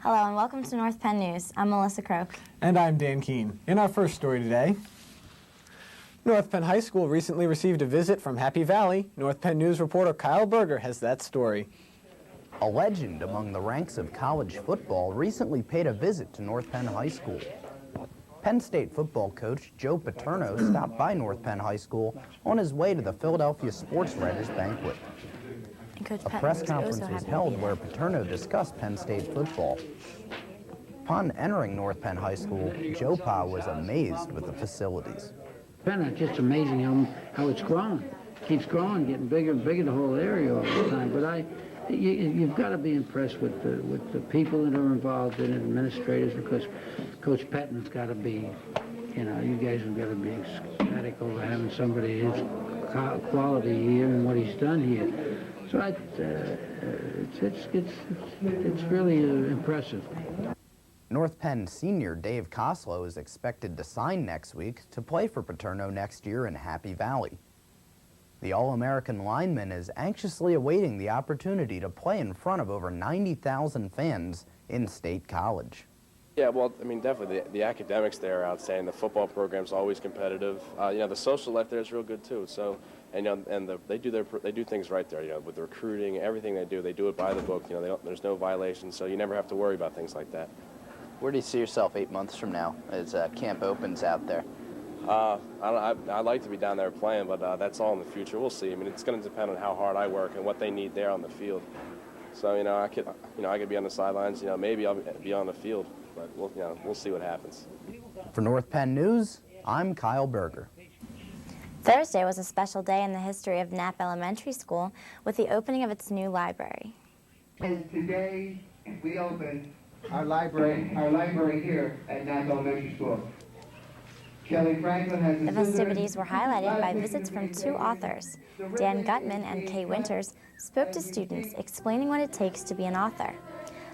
Hello and welcome to North Penn News. I'm Melissa Croak. And I'm Dan Keene. In our first story today, North Penn High School recently received a visit from Happy Valley. North Penn News reporter Kyle Berger has that story. A legend among the ranks of college football recently paid a visit to North Penn High School. Penn State football coach Joe Paterno stopped by North Penn High School on his way to the Philadelphia Sports Writers Banquet. A press conference was held where Paterno discussed Penn State football. Upon entering North Penn High School, Joe Pa was amazed with the facilities. Penn, it's just amazing how it's grown. It keeps growing, getting bigger and bigger, the whole area all the time. But you've got to be impressed with the people that are involved in it, administrators, because Coach Patton's got to be, you guys have got to be ecstatic over having somebody his quality here and what he's done here. So it's really impressive. North Penn senior Dave Koslow is expected to sign next week to play for Paterno next year in Happy Valley. The All-American lineman is anxiously awaiting the opportunity to play in front of over 90,000 fans in State College. Yeah, well, I mean, definitely the academics there are outstanding. The football program's always competitive. The social life there is real good too. So, they do things right there. With the recruiting, everything they do it by the book. There's no violations, so you never have to worry about things like that. Where do you see yourself 8 months from now as camp opens out there? I'd like to be down there playing, but that's all in the future. We'll see. I mean, it's going to depend on how hard I work and what they need there on the field. So, I could be on the sidelines. Maybe I'll be on the field, but we'll see what happens. For North Penn News, I'm Kyle Berger. Thursday was a special day in the history of Knapp Elementary School with the opening of its new library. And today we open our library here at Knapp Elementary School. Kelly Franklin has the festivities were highlighted by visits from two authors. Dan Gutman and Kay Winters spoke to students explaining what it takes to be an author.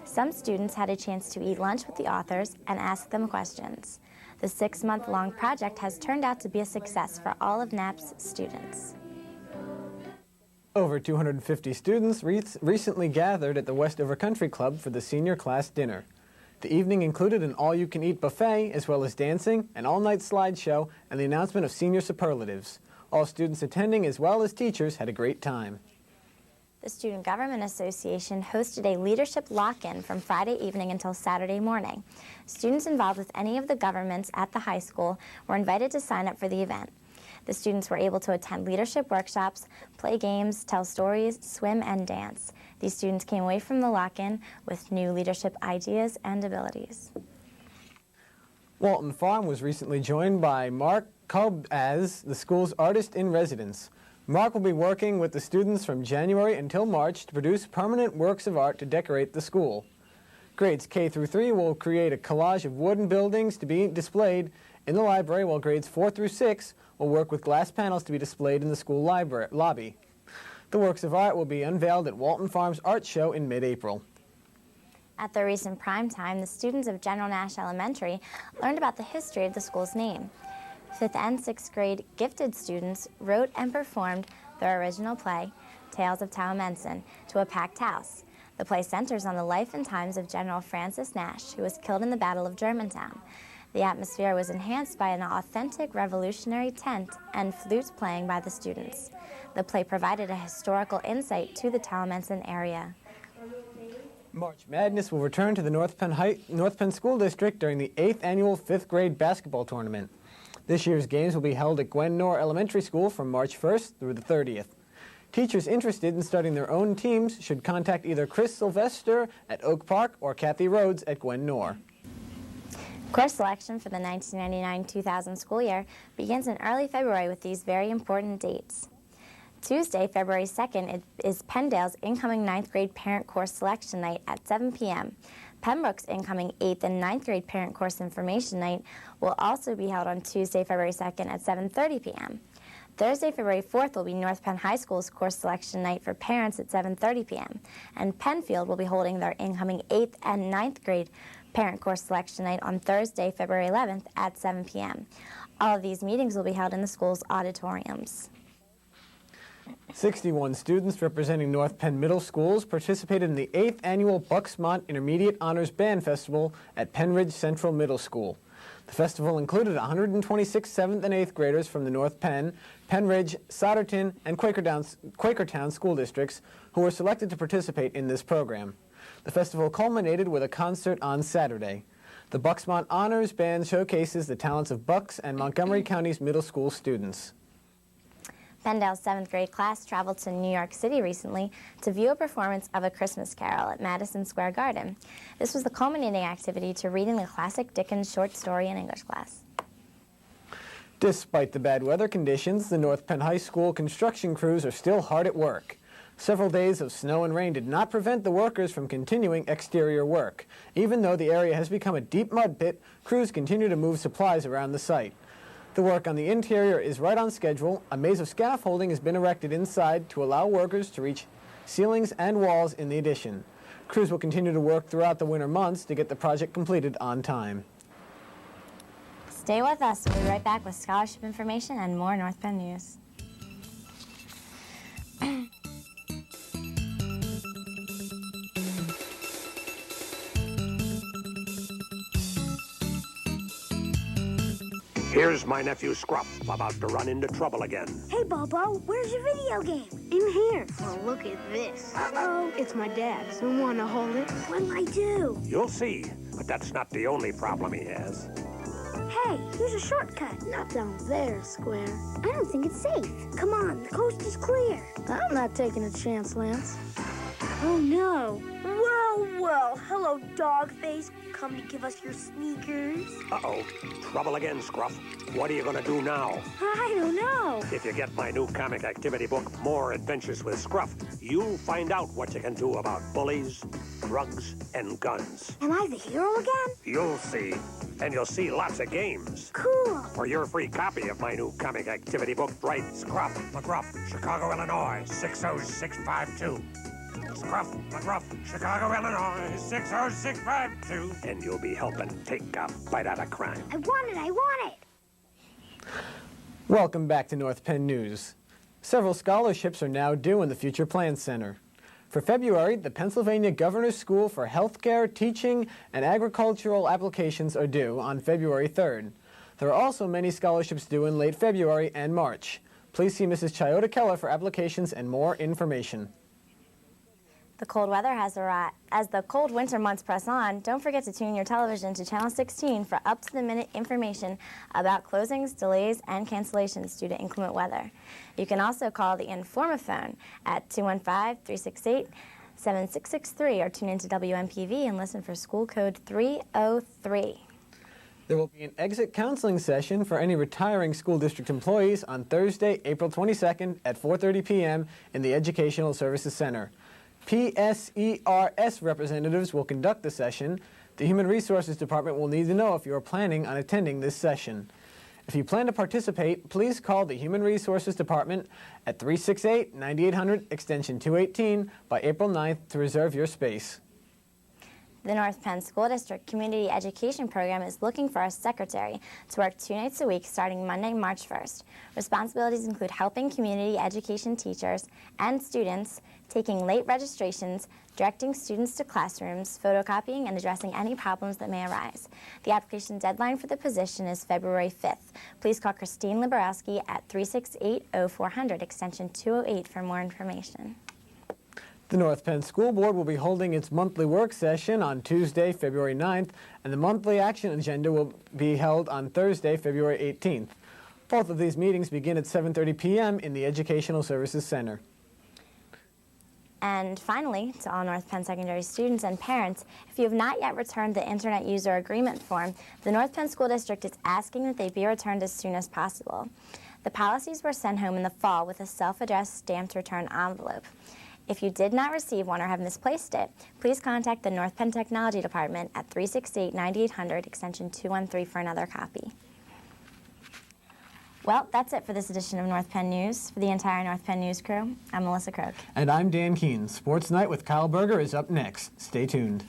Some students had a chance to eat lunch with the authors and ask them questions. The 6-month-long project has turned out to be a success for all of Knapp's students. Over 250 students recently gathered at the Westover Country Club for the senior class dinner. The evening included an all-you-can-eat buffet, as well as dancing, an all-night slideshow, and the announcement of senior superlatives. All students attending, as well as teachers, had a great time. The Student Government Association hosted a leadership lock-in from Friday evening until Saturday morning. Students involved with any of the governments at the high school were invited to sign up for the event. The students were able to attend leadership workshops, play games, tell stories, swim, and dance. These students came away from the lock-in with new leadership ideas and abilities. Walton Farm was recently joined by Mark Cobb as the school's artist-in-residence. Mark will be working with the students from January until March to produce permanent works of art to decorate the school. Grades K through 3 will create a collage of wooden buildings to be displayed in the library, while grades 4 through 6 will work with glass panels to be displayed in the school lobby. The works of art will be unveiled at Walton Farm's art show in mid-April. At the recent prime time, the students of General Nash Elementary learned about the history of the school's name. 5th and 6th grade gifted students wrote and performed their original play, Tales of Towamencin, to a packed house. The play centers on the life and times of General Francis Nash, who was killed in the Battle of Germantown. The atmosphere was enhanced by an authentic revolutionary tent and flute playing by the students. The play provided a historical insight to the Towamencin area. March Madness will return to the North Penn School District during the 8th annual 5th grade basketball tournament. This year's games will be held at Gwen Norr Elementary School from March 1st through the 30th. Teachers interested in starting their own teams should contact either Chris Sylvester at Oak Park or Kathy Rhodes at Gwen Norr. Course selection for the 1999-2000 school year begins in early February with these very important dates. Tuesday, February 2nd, is Penndale's incoming 9th grade parent course selection night at 7 p.m. Pembroke's incoming 8th and 9th grade parent course information night will also be held on Tuesday, February 2nd at 7:30 p.m. Thursday, February 4th will be North Penn High School's course selection night for parents at 7:30 p.m. And Penfield will be holding their incoming 8th and 9th grade parent course selection night on Thursday, February 11th at 7 p.m. All of these meetings will be held in the school's auditoriums. 61 students representing North Penn Middle Schools participated in the 8th annual Bucksmont Intermediate Honors Band Festival at Penn Ridge Central Middle School. The festival included 126 7th and 8th graders from the North Penn, Penn Ridge, Solderton, and Quakertown school districts who were selected to participate in this program. The festival culminated with a concert on Saturday. The Bucksmont Honors Band showcases the talents of Bucks and Montgomery County's middle school students. Penndale's 7th grade class traveled to New York City recently to view a performance of A Christmas Carol at Madison Square Garden. This was the culminating activity to reading the classic Dickens short story in English class. Despite the bad weather conditions, the North Penn High School construction crews are still hard at work. Several days of snow and rain did not prevent the workers from continuing exterior work. Even though the area has become a deep mud pit, crews continue to move supplies around the site. The work on the interior is right on schedule. A maze of scaffolding has been erected inside to allow workers to reach ceilings and walls in the addition. Crews will continue to work throughout the winter months to get the project completed on time. Stay with us. We'll be right back with scholarship information and more North Penn news. Here's my nephew Scruff, about to run into trouble again. Hey, Bobo, where's your video game? In here. Well, look at this. Uh-oh. It's my dad's. You want to hold it? What'll I do? You'll see, but that's not the only problem he has. Hey, here's a shortcut. Not down there, Square. I don't think it's safe. Come on, the coast is clear. I'm not taking a chance, Lance. Oh, no. Well, hello, Dogface. Come to give us your sneakers. Uh-oh, trouble again, Scruff. What are you gonna do now? I don't know. If you get my new comic activity book, More Adventures with Scruff, you'll find out what you can do about bullies, drugs, and guns. Am I the hero again? You'll see. And you'll see lots of games. Cool. For your free copy of my new comic activity book, write Scruff McGruff, Chicago, Illinois, 60652. Scruff McGruff, Chicago, Illinois, 60652. And you'll be helping take a bite out of crime. I want it. Welcome back to North Penn News. Several scholarships are now due in the Future Plans Center. For February, the Pennsylvania Governor's School for Healthcare, Teaching, and Agricultural Applications are due on February 3rd. There are also many scholarships due in late February and March. Please see Mrs. Chayota Keller for applications and more information. The cold weather has arrived. As the cold winter months press on, don't forget to tune your television to Channel 16 for up-to-the-minute information about closings, delays, and cancellations due to inclement weather. You can also call the Informaphone at 215-368-7663 or tune into WMPV and listen for school code 303. There will be an exit counseling session for any retiring school district employees on Thursday, April 22nd at 4:30 p.m. in the Educational Services Center. PSERS representatives will conduct the session. The Human Resources Department will need to know if you are planning on attending this session. If you plan to participate, please call the Human Resources Department at 368-9800 extension 218 by April 9th to reserve your space. The North Penn School District Community Education Program is looking for a secretary to work 2 nights a week starting Monday, March 1st. Responsibilities include helping community education teachers and students, taking late registrations, directing students to classrooms, photocopying, and addressing any problems that may arise. The application deadline for the position is February 5th. Please call Christine Liberowski at 368-0400 extension 208 for more information. The North Penn School Board will be holding its monthly work session on Tuesday, February 9th, and the monthly action agenda will be held on Thursday, February 18th. Both of these meetings begin at 7:30 p.m. in the Educational Services Center. And finally, to all North Penn Secondary students and parents, if you have not yet returned the Internet User Agreement form, the North Penn School District is asking that they be returned as soon as possible. The policies were sent home in the fall with a self-addressed stamped return envelope. If you did not receive one or have misplaced it, please contact the North Penn Technology Department at 368-9800 extension 213 for another copy. Well, that's it for this edition of North Penn News. For the entire North Penn News crew, I'm Melissa Croak. And I'm Dan Keene. Sports Night with Kyle Berger is up next. Stay tuned.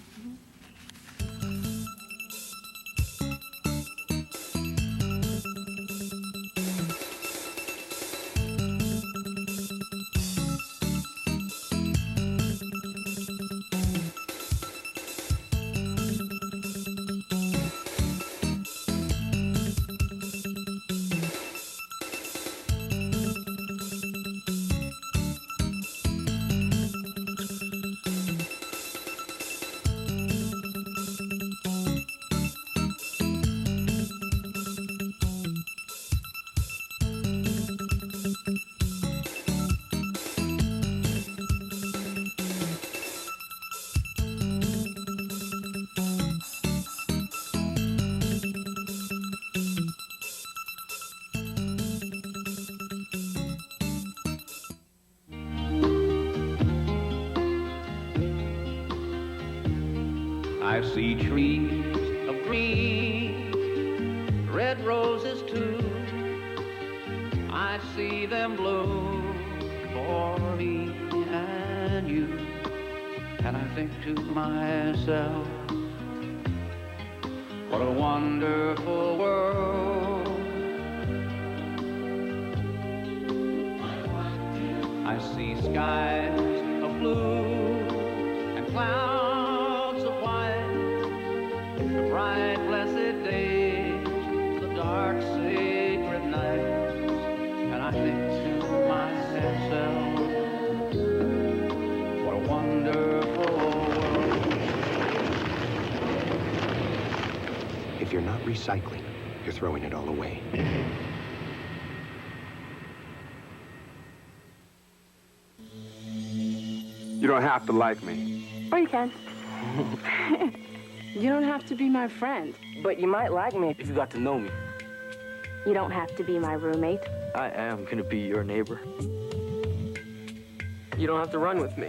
I see trees of green, red roses too. I see them bloom for me and you. And I think to myself, what a wonderful world. I see skies of blue and clouds of white, the bright blessed days, the dark sacred nights, and I think to myself, what a wonderful world. If you're not recycling, you're throwing it all away. You don't have to like me. Or you can. You don't have to be my friend, but you might like me if you got to know me. You don't have to be my roommate. I am gonna be your neighbor. You don't have to run with me.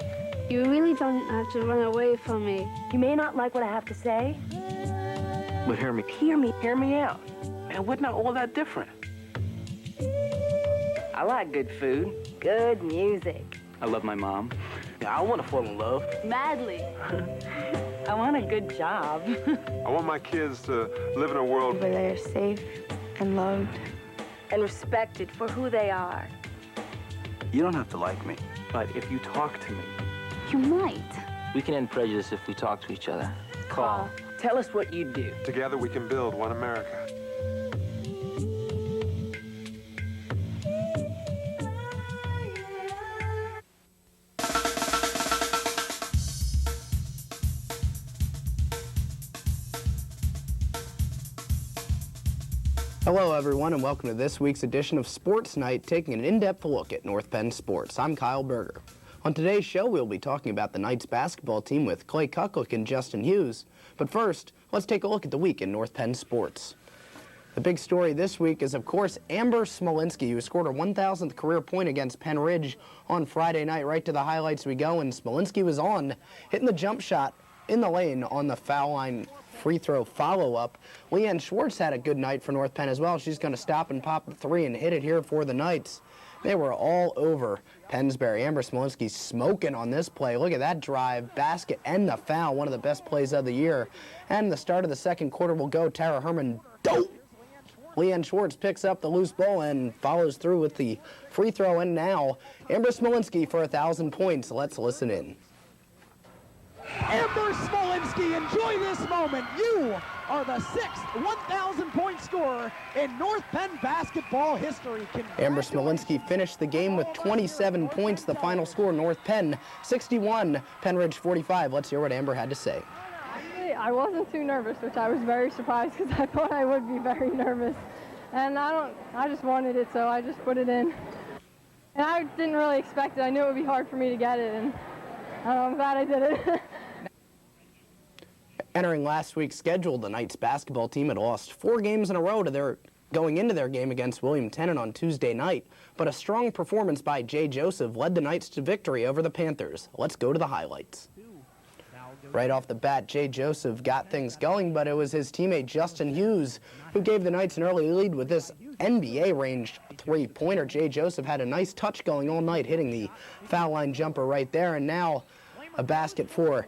You really don't have to run away from me. You may not like what I have to say, but hear me. Hear me. Hear me out. And we're not all that different. I like good food, good music. I love my mom. I want to fall in love. Madly. I want a good job. I want my kids to live in a world where they're safe and loved and respected for who they are. You don't have to like me, but if you talk to me, you might. We can end prejudice if we talk to each other. Call. Tell us what you do. Together we can build one America. Hello everyone and welcome to this week's edition of Sports Night, taking an in-depth look at North Penn sports. I'm Kyle Berger. On today's show we'll be talking about the Knights basketball team with Clay Kucklick and Justin Hughes. But first, let's take a look at the week in North Penn sports. The big story this week is, of course, Amber Smolinski, who scored her 1,000th career point against Penn Ridge on Friday night. Right to the highlights we go, and Smolinski was on, hitting the jump shot in the lane on the foul line free throw follow-up. Leanne Schwartz had a good night for North Penn as well. She's going to stop and pop the three and hit it here for the Knights. They were all over Pennsbury. Amber Smolinski smoking on this play. Look at that drive, basket, and the foul. One of the best plays of the year. And the start of the second quarter will go. Tara Herman, dope. Leanne Schwartz picks up the loose ball and follows through with the free throw. And now, Amber Smolinski for 1,000 points. Let's listen in. Amber Smolinski, enjoy this moment. You are the 6th 1,000-point scorer in North Penn basketball history. Amber Smolinski finished the game with 27 points. The final score, North Penn 61, Penn Ridge 45. Let's hear what Amber had to say. I wasn't too nervous, which I was very surprised because I thought I would be very nervous. And I just wanted it, so I just put it in. And I didn't really expect it. I knew it would be hard for me to get it, and I'm glad I did it. Entering last week's schedule, the Knights basketball team had lost 4 games in a row to going into their game against William Tennant on Tuesday night. But a strong performance by Jay Joseph led the Knights to victory over the Panthers. Let's go to the highlights. Right off the bat, Jay Joseph got things going, but it was his teammate Justin Hughes who gave the Knights an early lead with this NBA-ranged three-pointer. Jay Joseph had a nice touch going all night, hitting the foul line jumper right there. And now a basket for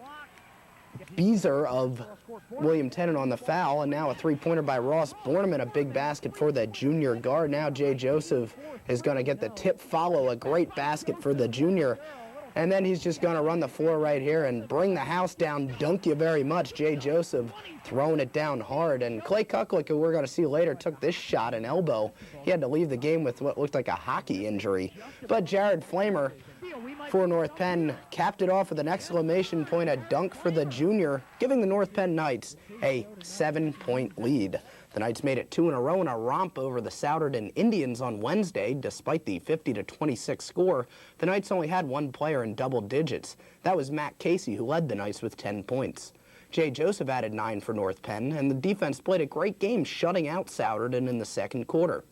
Beezer of William Tennant on the foul, and now a three-pointer by Ross Borneman, a big basket for the junior guard. Now Jay Joseph is going to get the tip follow, a great basket for the junior. And then he's just going to run the floor right here and bring the house down. Dunk you very much. Jay Joseph throwing it down hard. And Clay Kucklick, who we're going to see later, took this shot, an elbow. He had to leave the game with what looked like a hockey injury. But Jared Flamer for North Penn capped it off with an exclamation point, a dunk for the junior, giving the North Penn Knights a 7-point lead. The Knights made it 2 in a row in a romp over the Souderton Indians on Wednesday. Despite the 50-26 score, the Knights only had one player in double digits. That was Matt Casey, who led the Knights with 10 points. Jay Joseph added 9 for North Penn, and the defense played a great game, shutting out Souderton in the second quarter.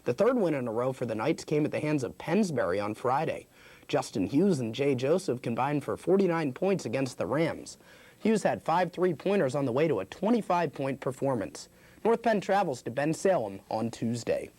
The third win in a row for the Knights came at the hands of Pennsbury on Friday. Justin Hughes and Jay Joseph combined for 49 points against the Rams. Hughes had 5 3-pointers on the way to a 25-point performance. North Penn travels to Bensalem on Tuesday.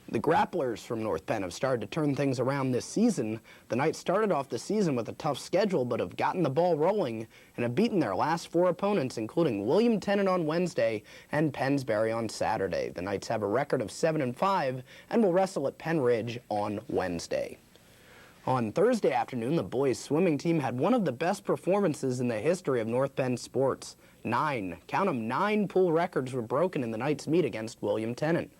The Grapplers from North Penn have started to turn things around this season. The Knights started off the season with a tough schedule, but have gotten the ball rolling and have beaten their last 4 opponents, including William Tennant on Wednesday and Pennsbury on Saturday. The Knights have a record of 7-5 and will wrestle at Penn Ridge on Wednesday. On Thursday afternoon, the boys' swimming team had one of the best performances in the history of North Penn sports. 9 pool records were broken in the Knights' meet against William Tennant.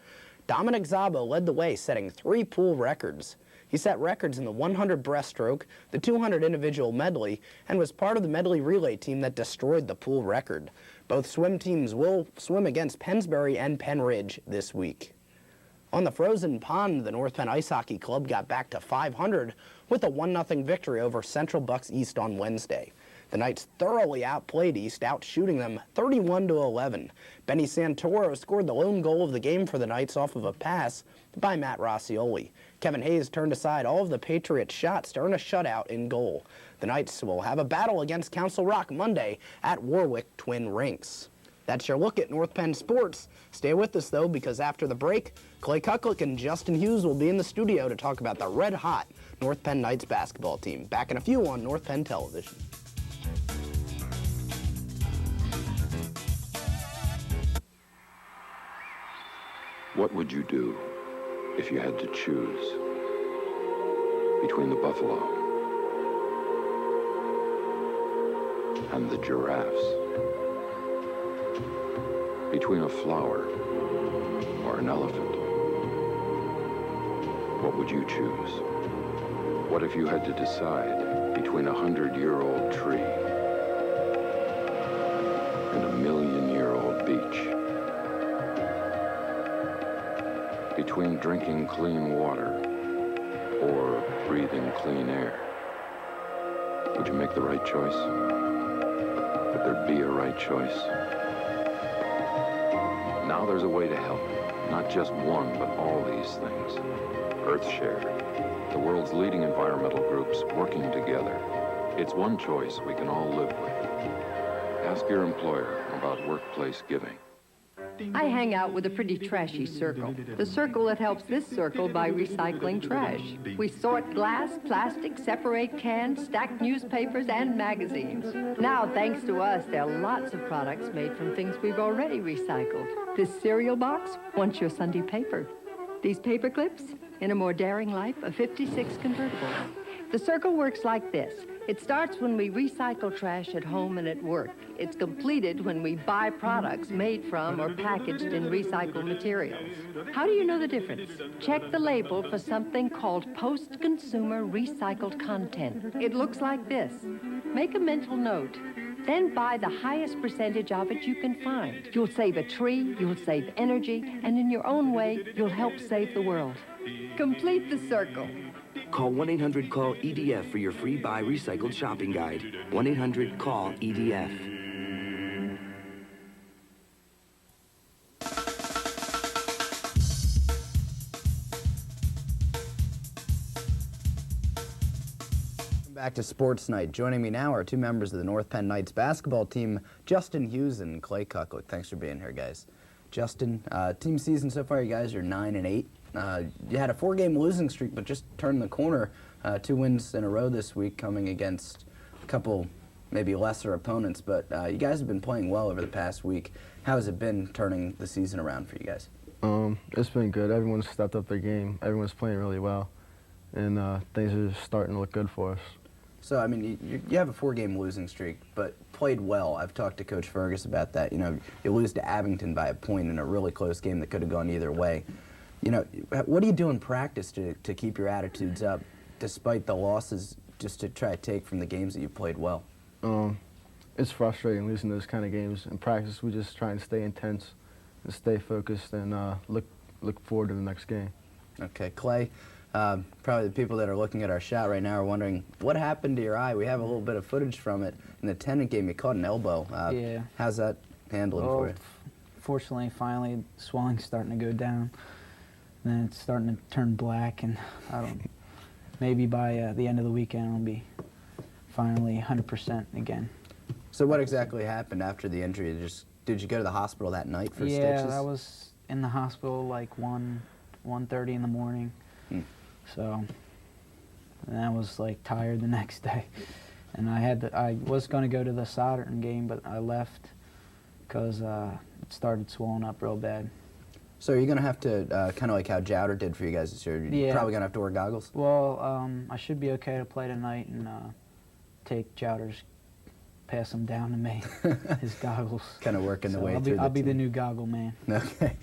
Dominic Szabo led the way, setting 3 pool records. He set records in the 100 breaststroke, the 200 individual medley, and was part of the medley relay team that destroyed the pool record. Both swim teams will swim against Pennsbury and Penn Ridge this week. On the frozen pond, the North Penn Ice Hockey Club got back to 500 with a 1-0 victory over Central Bucks East on Wednesday. The Knights thoroughly outplayed East, outshooting them 31-11. Benny Santoro scored the lone goal of the game for the Knights off of a pass by Matt Rossioli. Kevin Hayes turned aside all of the Patriots' shots to earn a shutout in goal. The Knights will have a battle against Council Rock Monday at Warwick Twin Rinks. That's your look at North Penn sports. Stay with us, though, because after the break, Clay Kucklick and Justin Hughes will be in the studio to talk about the red-hot North Penn Knights basketball team. Back in a few on North Penn Television. What would you do if you had to choose between the buffalo and the giraffes? Between a flower or an elephant? What would you choose? What if you had to decide between a 100-year-old tree and a 1,000,000-year-old beach? Between drinking clean water or breathing clean air? Would you make the right choice? Would there be a right choice? Now there's a way to help. Not just one, but all these things. EarthShare, the world's leading environmental groups working together. It's one choice we can all live with. Ask your employer about workplace giving. I hang out with a pretty trashy circle. The circle that helps this circle by recycling trash. We sort glass, plastic, separate cans, stack newspapers, and magazines. Now, thanks to us, there are lots of products made from things we've already recycled. This cereal box wants your Sunday paper. These paper clips, in a more daring life, a 56 convertible. The circle works like this. It starts when we recycle trash at home and at work. It's completed when we buy products made from or packaged in recycled materials. How do you know the difference? Check the label for something called post-consumer recycled content. It looks like this. Make a mental note. Then buy the highest percentage of it you can find. You'll save a tree, you'll save energy, and in your own way, you'll help save the world. Complete the circle. Call 1-800-CALL-EDF for your free Buy Recycled shopping guide. 1-800-CALL-EDF. Back to Sports Night. Joining me now are 2 members of the North Penn Knights basketball team, Justin Hughes and Clay Kucklick. Thanks for being here, guys. Justin, team season so far, you guys are 9-8. You had a 4-game losing streak, but just turned the corner. 2 wins in a row this week, coming against a couple maybe lesser opponents. But you guys have been playing well over the past week. How has it been turning the season around for you guys? It's been good. Everyone's stepped up their game. Everyone's playing really well, and things are starting to look good for us. So, I mean, you have a 4-game losing streak, but played well. I've talked to Coach Fergus about that. You know, you lose to Abington by a point in a really close game that could have gone either way. You know, what do you do in practice to keep your attitudes up, despite the losses, just to try to take from the games that you played well? It's frustrating losing those kind of games. In practice, we just try and stay intense and stay focused and look forward to the next game. Okay, Clay. Probably the people that are looking at our shot right now are wondering, what happened to your eye? We have a little bit of footage from it. In the Tennant game, you caught an elbow. Yeah. How's that handling for you? Fortunately, finally, swelling's starting to go down. And then it's starting to turn black, and maybe by the end of the weekend, I'll be finally 100% again. So what exactly happened after the injury? Did you go to the hospital that night for stitches? Yeah, I was in the hospital like 1:30 in the morning. So, and I was like tired the next day. And I was going to go to the Southern game, but I left because it started swelling up real bad. So are you going to have to, kind of like how Jowder did for you guys this year, you're probably going to have to wear goggles? Well, I should be okay to play tonight and take Jowder's, pass him down to me, his goggles. Kind of working the way I'll through be, the I'll be the team. new goggle man. Okay.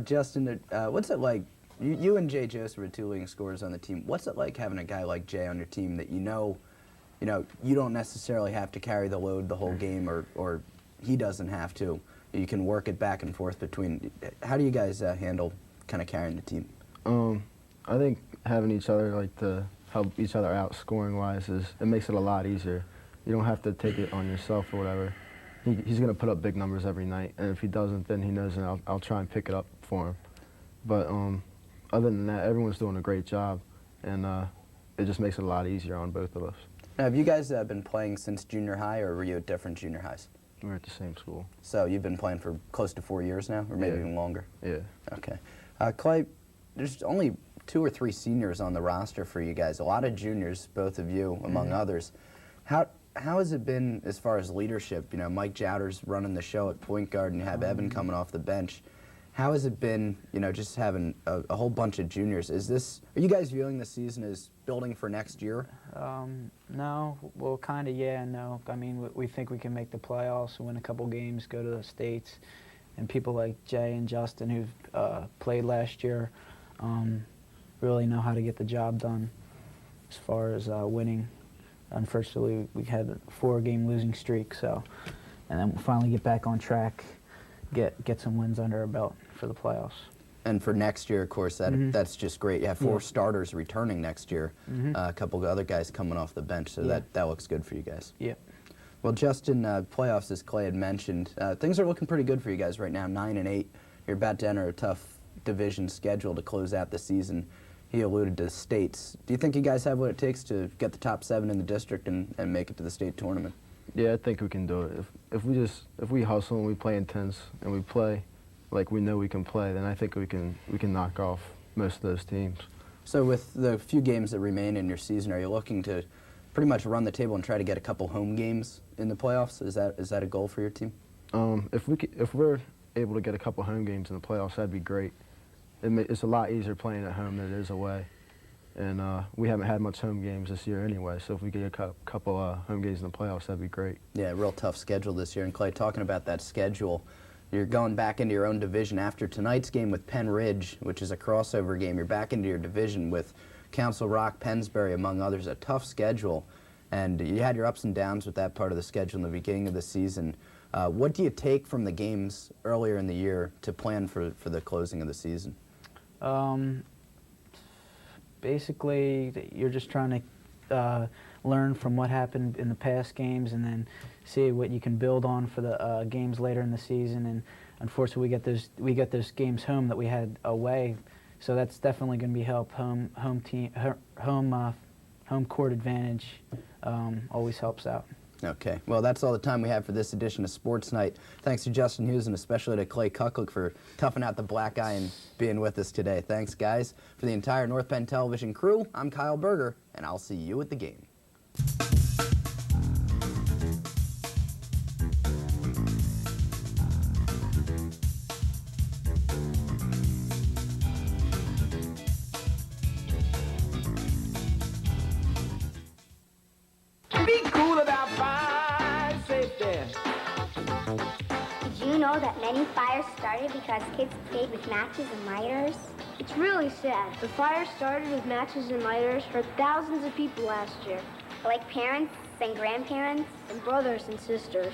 Justin, what's it like, you and Jay Joseph are two leading scorers on the team. What's it like having a guy like Jay on your team that you know, you don't necessarily have to carry the load the whole game, or he doesn't have to. You can work it back and forth between. How do you guys handle kind of carrying the team? I think having each other, like, to help each other out scoring-wise, it makes it a lot easier. You don't have to take it on yourself or whatever. He's going to put up big numbers every night, and if he doesn't, then he knows, and I'll try and pick it up for him. But other than that, everyone's doing a great job, and it just makes it a lot easier on both of us. Now, have you guys been playing since junior high, or were you at different junior highs? We're at the same school. So you've been playing for close to 4 years now, or maybe even longer? Yeah. Okay. Clay, there's only 2 or 3 seniors on the roster for you guys. A lot of juniors, both of you, among others. How has it been as far as leadership? Mike Jowder's running the show at point guard, and you have Evan coming off the bench. How has it been, just having a whole bunch of juniors? Are you guys viewing the season as building for next year? No, well, kind of, yeah, no. I mean, we think we can make the playoffs, win a couple games, go to the States, and people like Jay and Justin who've played last year really know how to get the job done as far as winning. Unfortunately, we had a 4-game losing streak, and then we'll finally get back on track, get some wins under our belt for the playoffs. And for next year, of course, that's just great. You have 4 starters returning next year, a couple of other guys coming off the bench, so that looks good for you guys. Yep. Well, Justin, playoffs, as Clay had mentioned, things are looking pretty good for you guys right now, 9-8. You're about to enter a tough division schedule to close out the season. He alluded to the states. Do you think you guys have what it takes to get the top 7 in the district and make it to the state tournament? Yeah, I think we can do it. If we hustle and we play intense and we play like we know we can play, then I think we can knock off most of those teams. So with the few games that remain in your season, are you looking to pretty much run the table and try to get a couple home games in the playoffs? Is that a goal for your team? If we're able to get a couple home games in the playoffs, that'd be great. It's a lot easier playing at home than it is away. And we haven't had much home games this year anyway, so if we get a couple home games in the playoffs, that'd be great. Yeah, real tough schedule this year. And Clay, talking about that schedule, you're going back into your own division after tonight's game with Penn Ridge, which is a crossover game. You're back into your division with Council Rock, Pennsbury, among others. A tough schedule, and you had your ups and downs with that part of the schedule in the beginning of the season. What do you take from the games earlier in the year to plan for the closing of the season? Basically, you're just trying to learn from what happened in the past games and then see what you can build on for the games later in the season. And unfortunately, we get those games home that we had away, so that's definitely going to be home court advantage always helps out. Okay, well, that's all the time we have for this edition of Sports Night. Thanks to Justin Hughes and especially to Clay Kucklick for toughing out the black eye and being with us today. Thanks, guys. For the entire North Penn Television crew, I'm Kyle Berger, and I'll see you at the game. Be cool about fire safety. Did you know that many fires started because kids played with matches and lighters? It's really sad. The fire started with matches and lighters hurt thousands of people last year. Like parents and grandparents? And brothers and sisters.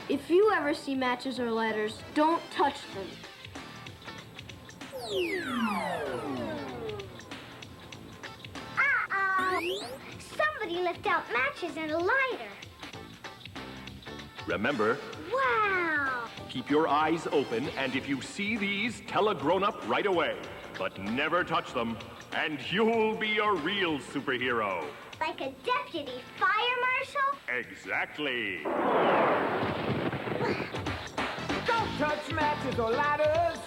If you ever see matches or lighters, don't touch them. Uh-oh! Somebody left out matches and a lighter. Remember, Wow! keep your eyes open, and if you see these, tell a grown-up right away. But never touch them, And you'll be a real superhero. Like a deputy fire marshal? Exactly. Don't touch matches or ladders.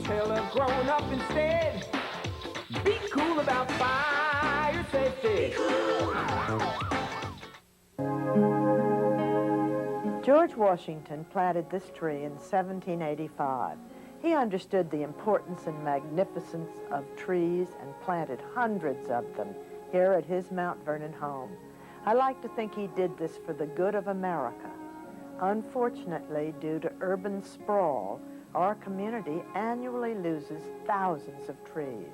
Tell a grown-up instead. Be cool about fire safety. George Washington planted this tree in 1785. He understood the importance and magnificence of trees and planted hundreds of them here at his Mount Vernon home. I like to think he did this for the good of America. Unfortunately, due to urban sprawl, our community annually loses thousands of trees.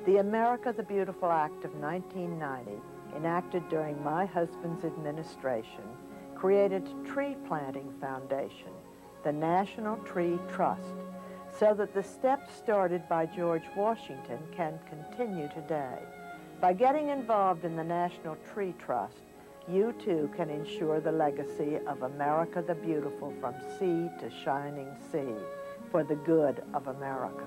The America the Beautiful Act of 1990, enacted during my husband's administration, created Tree Planting Foundation, the National Tree Trust, so that the steps started by George Washington can continue today. By getting involved in the National Tree Trust, you too can ensure the legacy of America the Beautiful from sea to shining sea for the good of America.